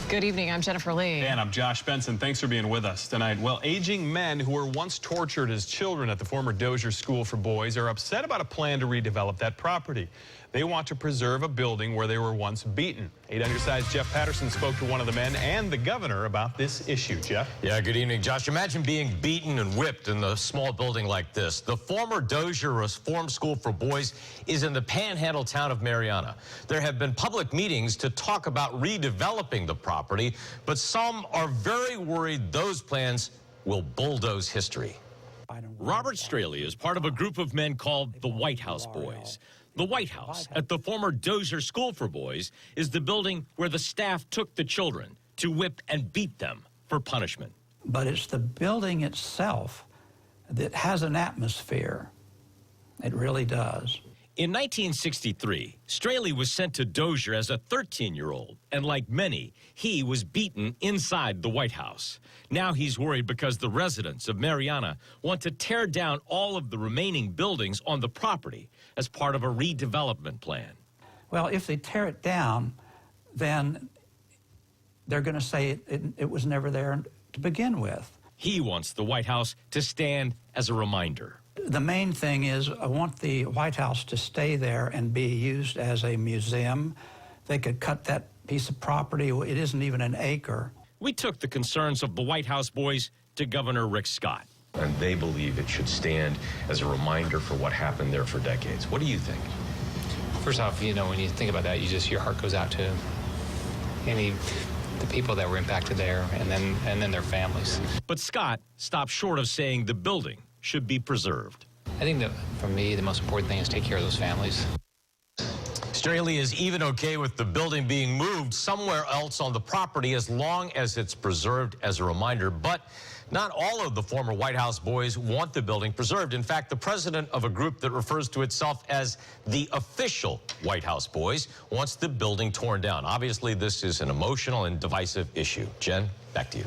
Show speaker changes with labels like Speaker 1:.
Speaker 1: Good evening, I'm Jennifer Lee.
Speaker 2: And I'm Josh Benson. Thanks for being with us tonight. Well, aging men who were once tortured as children at the former Dozier School for Boys are upset about a plan to redevelop that property. They want to preserve a building where they were once beaten. 8 on your side's Jeff Patterson spoke to one of the men and the governor about this issue. Jeff?
Speaker 3: Yeah, good evening, Josh. Imagine being beaten and whipped in a small building like this. The former Dozier Reform School for Boys is in the panhandle town of Mariana. There have been public meetings to talk about redeveloping the property, but some are very worried those plans will bulldoze history. Robert Straley is part of a group of men called the White House Boys. The White House at the former Dozier School for Boys is the building where the staff took the children to whip and beat them for punishment.
Speaker 4: But it's the building itself that has an atmosphere. It really does.
Speaker 3: In 1963, Straley was sent to Dozier as a 13-year-old, and like many, he was beaten inside the White House. Now he's worried because the residents of Mariana want to tear down all of the remaining buildings on the property as part of a redevelopment plan.
Speaker 4: Well, if they tear it down, then they're going to say it was never there to begin with.
Speaker 3: He wants the White House to stand as a reminder.
Speaker 4: The main thing is I want the White House to stay there and be used as a museum. They could cut that piece of property. It isn't even an acre.
Speaker 3: We took the concerns of the White House boys to Governor Rick Scott.
Speaker 5: And they believe it should stand as a reminder for what happened there for decades. What do you think?
Speaker 6: First off, you know, when you think about that, your heart goes out to the people that were impacted there and then their families.
Speaker 3: But Scott stopped short of saying the building should be preserved.
Speaker 6: I think that, for me, the most important thing is take care of those families.
Speaker 3: Straley is even okay with the building being moved somewhere else on the property as long as it's preserved as a reminder. But not all of the former White House boys want the building preserved. In fact, the president of a group that refers to itself as the official White House Boys wants the building torn down. Obviously, this is an emotional and divisive issue. Jen, back to you.